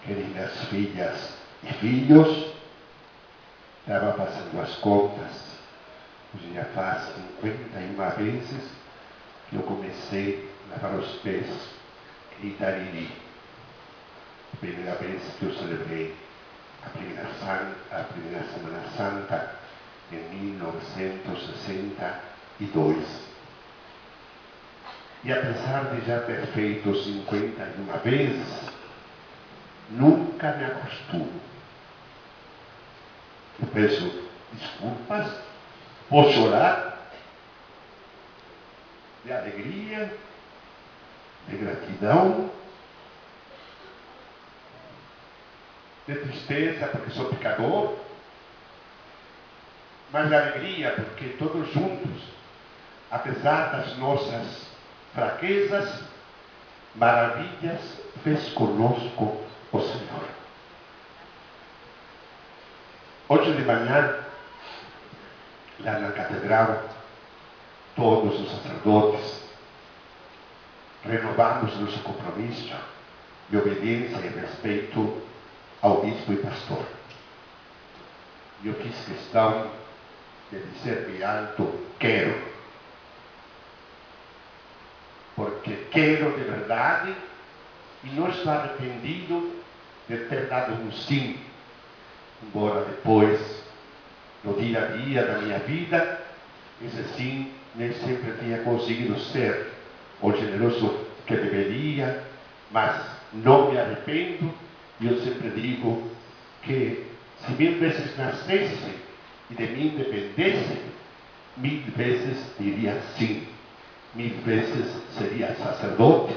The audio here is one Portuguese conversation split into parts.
queridas filhas e filhos, estava fazendo as contas. Hoje já faz 51 vezes que eu comecei a lavar os pés em Itariri. A primeira vez que eu celebrei a primeira Semana Santa em 1962. E apesar de já ter feito 51 vezes, nunca me acostumo. Eu peço desculpas, vou chorar de alegria, de gratidão, de tristeza porque sou pecador, mas de alegria porque todos juntos, apesar das nossas fraquezas, maravilhas fez conosco o Senhor. Hoje de manhã, lá na catedral, todos os sacerdotes renovamos nosso compromisso de obediência e respeito ao bispo e pastor. E eu fiz questão de dizer bem alto, quero. Porque quero de verdade e não estou arrependido de ter dado um sim, embora depois, no dia a dia da minha vida, esse sim nem sempre tinha conseguido ser o generoso que deveria, mas não me arrependo e eu sempre digo que se 1000 vezes nascesse e de mim dependesse, 1000 vezes diria sim. 1000 vezes seria sacerdote,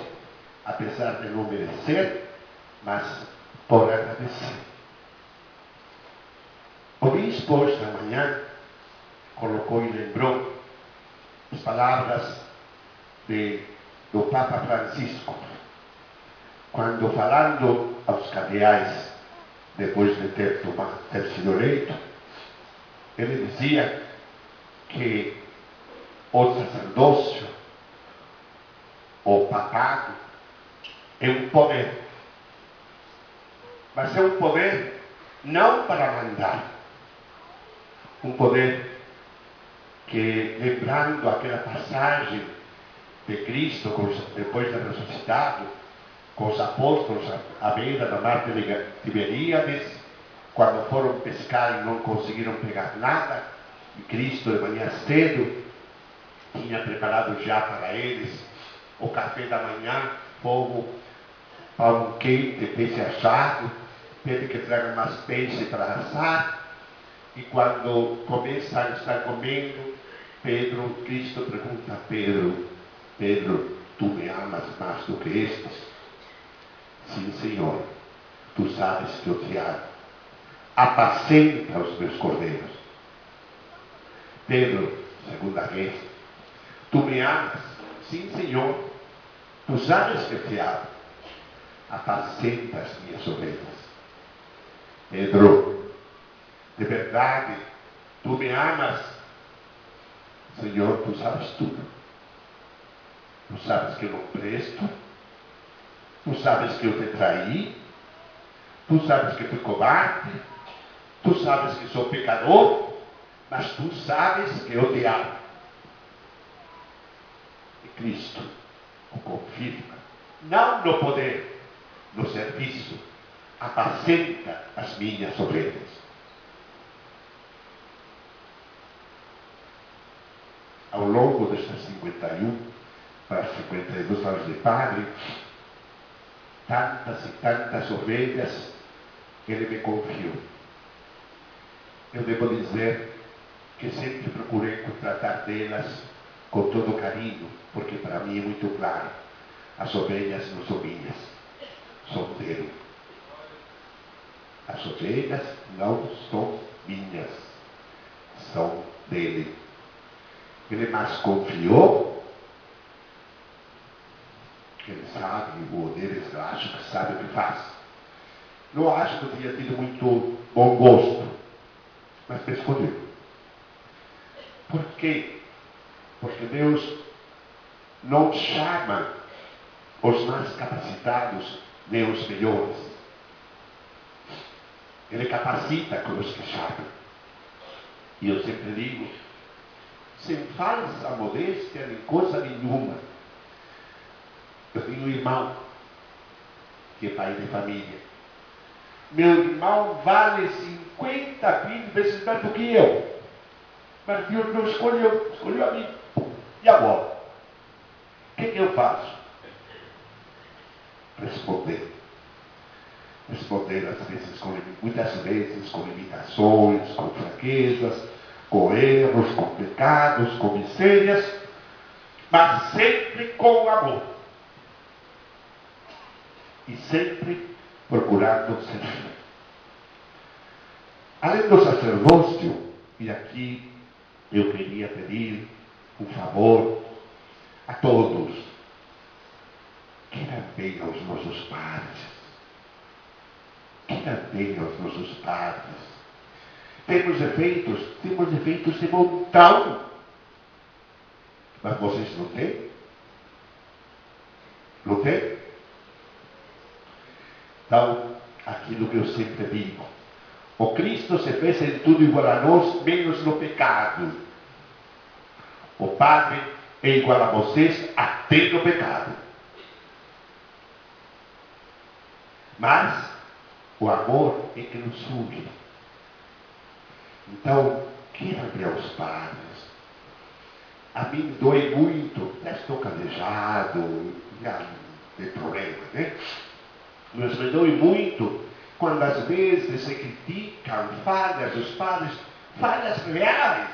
apesar de não merecer, mas por agradecer. O bispo hoje da manhã colocou e lembrou as palavras do Papa Francisco, quando falando aos cardeais, depois de ter sido eleito, ele dizia que o sacerdócio, o papado, é um poder. Mas é um poder não para mandar. Um poder que, lembrando aquela passagem de Cristo, depois de ressuscitado, com os apóstolos à beira da mar de Tiberíades, quando foram pescar e não conseguiram pegar nada, e Cristo, de manhã cedo, tinha preparado já para eles o café da manhã, fogo, pão quente, peixe assado, pede que traga mais peixe para assar. E quando começam a estar comendo, Cristo pergunta a Pedro, tu me amas mais do que estes? Sim, Senhor, tu sabes que eu te amo. Apacenta os meus cordeiros. Pedro, segunda vez, tu me amas? Sim, Senhor, tu sabes que eu te amo. Apacenta as minhas ovelhas. Pedro, de verdade, tu me amas? Senhor, tu sabes tudo. Tu sabes que eu não presto. Tu sabes que eu te traí. Tu sabes que fui covarde. Tu sabes que sou pecador. Mas tu sabes que eu te amo. E Cristo o confirma. Não no poder, no serviço. Apacenta as minhas ovelhas. Ao longo destes 51 para 52 anos de padre, tantas e tantas ovelhas ele me confiou. Eu devo dizer que sempre procurei tratar delas com todo carinho, porque para mim é muito claro, as ovelhas não são minhas, são dele. As ovelhas não são minhas, são dele. Ele mais confiou, ele sabe, o deles eu acho que sabe o que faz. Não acho que eu tinha tido muito bom gosto, mas me escolheu. Por quê? Porque Deus não chama os mais capacitados nem os melhores. Ele capacita os que sabem. E eu sempre digo, sem falsa modéstia nem coisa nenhuma. Eu tenho um irmão que é pai de família. Meu irmão vale 50 mil vezes mais do que eu. Mas Deus não escolheu a mim. E agora? O que eu faço? Responder. Responder muitas vezes com limitações, com fraquezas, com erros, com pecados, com misérias, mas sempre com amor. E sempre procurando servir. Além do sacerdócio, e aqui eu queria pedir um favor a todos, queiram bem aos nossos padres. Queiram bem aos nossos padres. Temos defeitos de montão. Mas vocês não têm? Não têm? Então, aquilo que eu sempre digo, o Cristo se fez em tudo igual a nós, menos no pecado. O Padre é igual a vocês, até no pecado. Mas o amor é que nos une. Então, queiram bem aos padres. A mim dói muito, já estou calejado, já tem problema, né? Mas me dói muito quando às vezes se criticam falhas dos padres, falhas reais.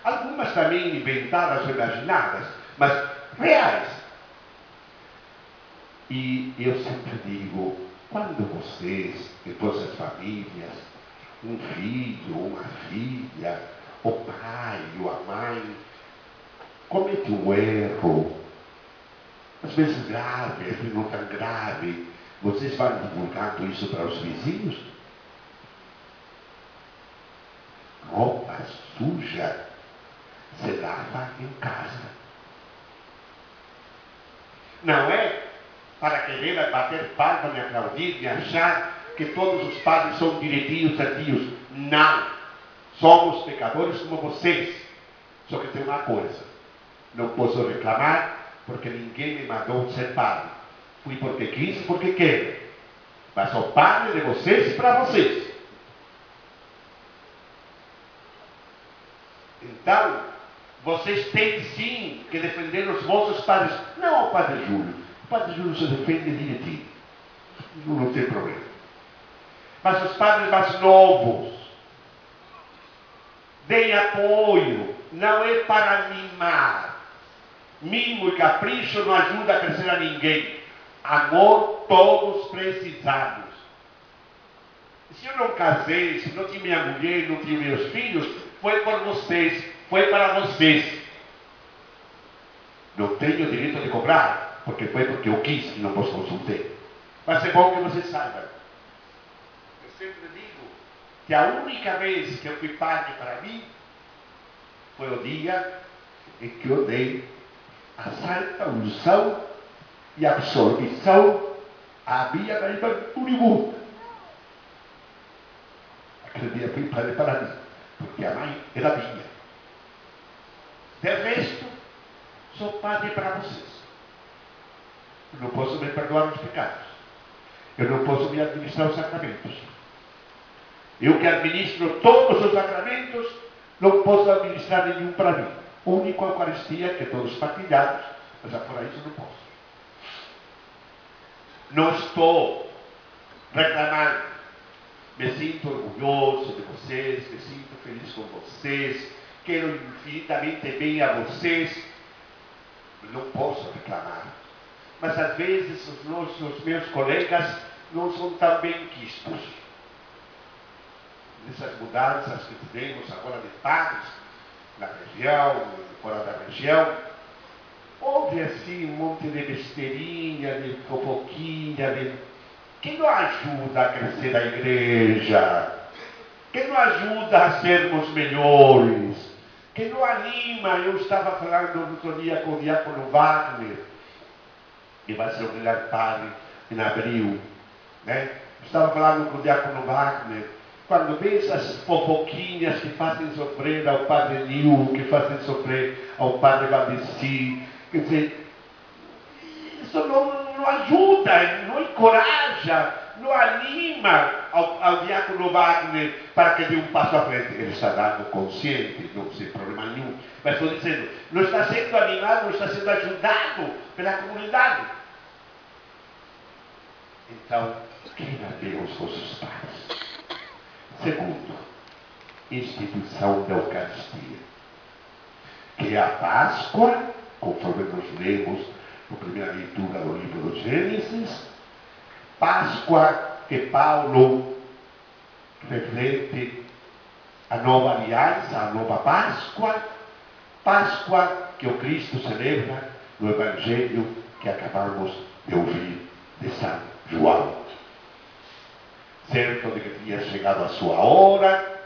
Algumas também inventadas ou imaginadas, mas reais. E eu sempre digo, quando vocês, em vossas famílias, um filho, uma filha, o pai ou a mãe, comete um erro, às vezes grave, às vezes não tão grave, vocês vão divulgando isso para os vizinhos? Roupa suja se lava em casa. Não é para querer bater palma, me aplaudir, me achar que todos os padres são direitinhos, certinhos. Não. Somos pecadores como vocês. Só que tem uma coisa. Não posso reclamar porque ninguém me mandou ser padre. Fui porque quis e porque quero. Mas sou padre de vocês e para vocês. Então, vocês têm sim que defender os vossos padres. Não o Padre Júlio. O Padre Júlio se defende direitinho. Não tem problema. Mas os padres mais novos, deem apoio. Não é para mimar. Mimo e capricho não ajuda a crescer a ninguém. Amor todos precisamos. Se eu não casei, se não tinha minha mulher, não tinha meus filhos, foi por vocês, foi para vocês. Não tenho direito de cobrar, porque foi porque eu quis e não vos consultei. Mas é bom que vocês saibam. Eu sempre digo que a única vez que eu fui padre para mim foi o dia em que eu dei a santa unção e absolvição à minha irmã Uribu. Aquele dia fui padre para mim, porque a mãe era minha. De resto, sou padre para vocês. Eu não posso me perdoar os pecados. Eu não posso me administrar os sacramentos. Eu que administro todos os sacramentos, não posso administrar nenhum para mim. Único a Eucaristia, que todos partilhados, mas fora isso não posso. Não estou reclamando. Me sinto orgulhoso de vocês, me sinto feliz com vocês, quero infinitamente bem a vocês. Não posso reclamar. Mas às vezes os meus colegas não são tão bem quistos. Nessas mudanças que tivemos agora de padres, na região, fora da região, houve assim um monte de besteirinha, de fofoquinha, que não ajuda a crescer a igreja, que não ajuda a sermos melhores, que não anima. Eu estava falando no outro dia com o diácono Wagner, que vai ser o melhor padre em abril, né? Estava falando com o diácono Wagner. Quando vê essas fofoquinhas que fazem sofrer ao padre Nil, que fazem sofrer ao padre Valdeci, quer dizer, isso não ajuda, não encoraja, não anima ao diácono Wagner para que dê um passo à frente. Ele está dando consciente, não tem problema nenhum. Mas estou dizendo, não está sendo animado, não está sendo ajudado pela comunidade. Então, queira ver os vossos pais. Segundo, instituição da Eucaristia, que é a Páscoa, conforme nós lemos na primeira leitura do livro do Gênesis, Páscoa que Paulo reflete a nova aliança, a nova Páscoa, Páscoa que o Cristo celebra no Evangelho que acabamos de ouvir de São João. Certo de que tinha chegado a sua hora,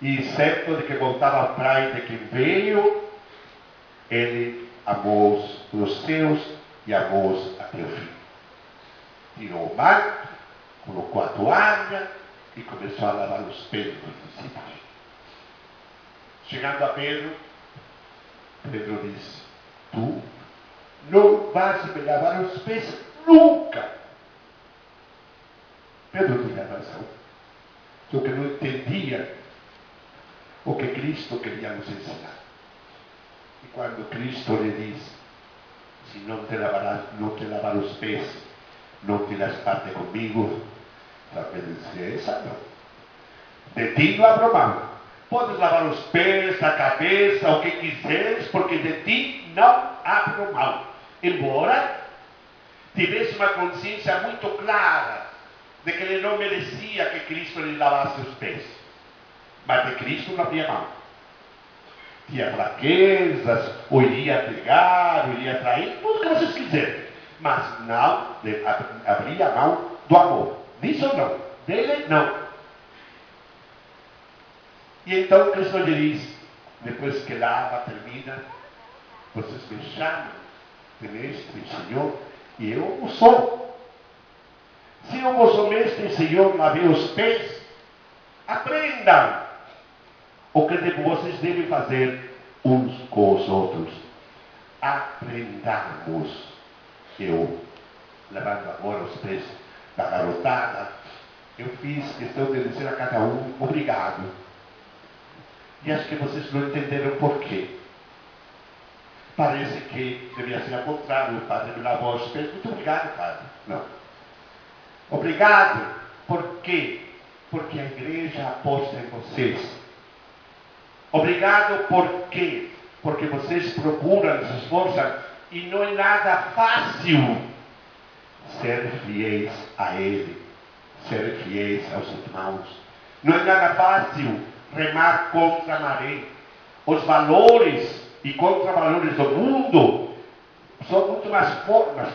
e certo de que voltava atrás de quem veio, ele amou os seus e amou-os até o fim. Tirou o manto, colocou a toalha e começou a lavar os pés dos discípulos. Chegando a Pedro, Pedro disse: tu não vais me lavar os pés nunca. Pedro tinha razão, só que não entendia o que Cristo queria nos ensinar. E quando Cristo lhe diz: se não te lavar os pés, não terás parte comigo, para Pedro dizer: essa não. De ti não abro mão. Podes lavar os pés, a cabeça, o que quiseres, porque de ti não abro mão. Embora tivesse uma consciência muito clara de que ele não merecia que Cristo lhe lavasse os pés. Mas de Cristo não abria mão. Tinha fraquezas, ou iria pegar, ou iria trair, tudo que vocês quiserem. Mas não abria mão do amor. Disso não. Dele não. E então Cristo lhe diz, depois que lava, termina: vocês me chamam de mestre e Senhor, e eu o sou. Se eu vos sou mestre e Senhor, lavei os pés, aprendam o que vocês devem fazer uns com os outros. Aprendamos. Eu, lavando agora os pés da garotada, eu fiz questão de dizer a cada um: obrigado. E acho que vocês não entenderam por quê. Parece que devia ser ao contrário. O padre me lavou os pés. Muito obrigado, padre. Não. Obrigado. Por quê? Porque a igreja aposta em vocês. Obrigado por quê? Porque vocês procuram, se esforçam, e não é nada fácil ser fiéis a Ele, ser fiéis aos irmãos. Não é nada fácil remar contra a maré. Os valores e contravalores do mundo são muito mais fortes, mais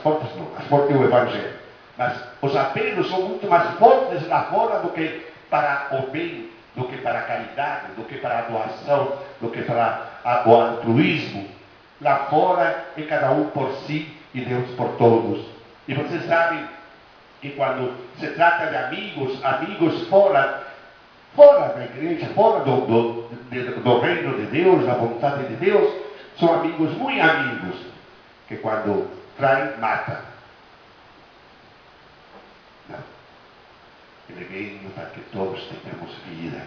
forte é o Evangelho, mas os apelos são muito mais fortes lá fora do que para o bem, do que para a caridade, do que para a doação, do que para o altruísmo. Lá fora é cada um por si e Deus por todos. E vocês sabem que quando se trata de amigos fora da igreja, fora do reino de Deus, da vontade de Deus, são amigos, muito amigos, que quando traem, matam. Não. Ele veio para que todos tenhamos vida,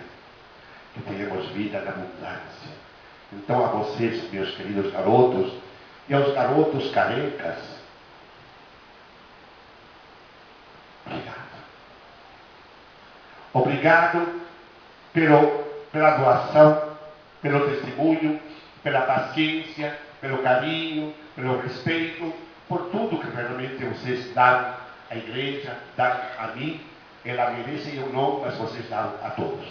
que tenhamos vida na abundância. Então, a vocês, meus queridos garotos, e aos garotos carecas, obrigado. Obrigado pela doação, pelo testemunho, pela paciência, pelo carinho, pelo respeito, por tudo que realmente vocês dão à igreja, dão a mim. Ela merece eu não, mas vocês dão a todos.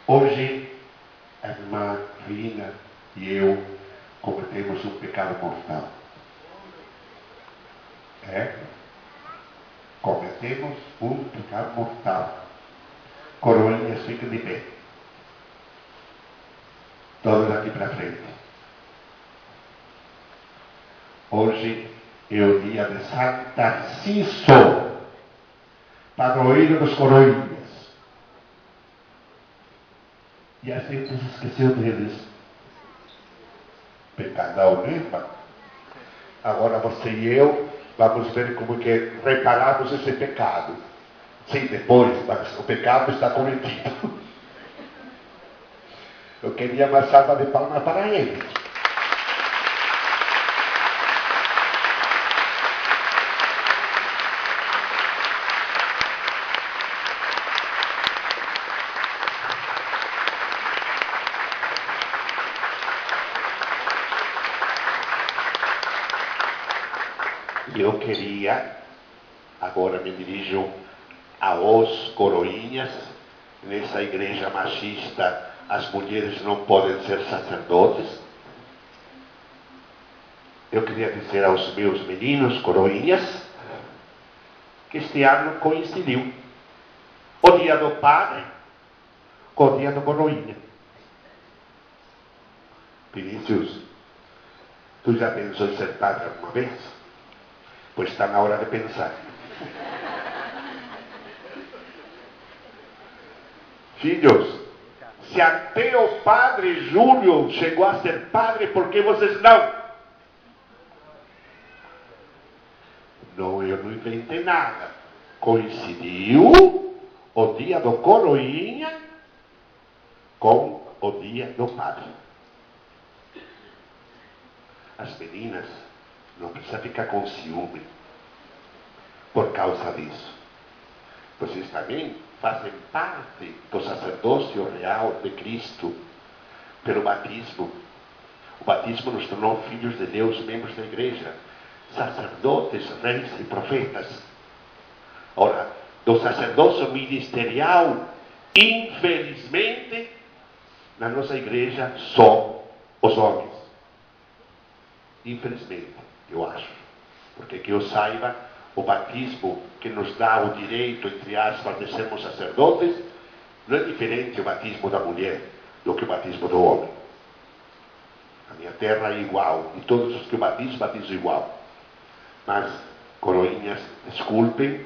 Hoje, a irmã Rina e eu cometemos um pecado mortal. Cometemos um pecado mortal. Coroinhas, fiquem de pé. Todos aqui para frente. Hoje é o dia de Santa Narciso, padroeiro dos coroinhas. E a gente se esqueceu deles. Pecadão, né? Agora você e eu vamos ver como que reparamos esse pecado. Sim, depois, mas o pecado está cometido. Eu queria uma salva de palmas para ele. Eu queria, agora me dirijo aos coroinhas, nessa igreja machista as mulheres não podem ser sacerdotes. Eu queria dizer aos meus meninos coroinhas que este ano coincidiu o dia do padre com o dia do coroinha. Vinícius, tu já pensou em ser padre alguma vez? Pois está na hora de pensar. Filhos, se até o padre Júlio chegou a ser padre, por que vocês não? Não, eu não inventei nada. Coincidiu o dia do coroinha com o dia do padre. As meninas não precisam ficar com ciúme por causa disso. Vocês também fazem parte do sacerdócio real de Cristo pelo batismo. O batismo nos tornou filhos de Deus, membros da igreja, sacerdotes, reis e profetas. Ora, do sacerdócio ministerial, infelizmente, na nossa igreja, só os homens. Infelizmente, eu acho. Porque que eu saiba, o batismo que nos dá o direito, entre aspas, de sermos sacerdotes, não é diferente o batismo da mulher do que o batismo do homem. A minha terra é igual, e todos os que eu batizo igual. Mas, coroinhas, desculpem,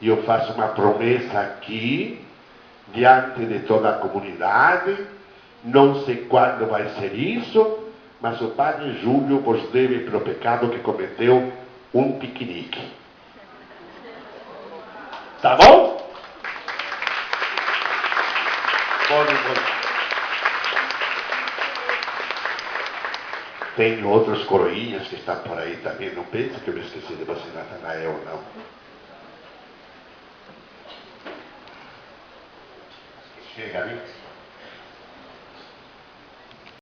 e eu faço uma promessa aqui, diante de toda a comunidade, não sei quando vai ser isso, mas o padre Júlio vos deve pelo pecado que cometeu um piquenique. Tá bom? Podem voltar. Tem outros coroinhas que estão por aí também. Não pensa que eu me esqueci de você, Natanael, não. Chega, né?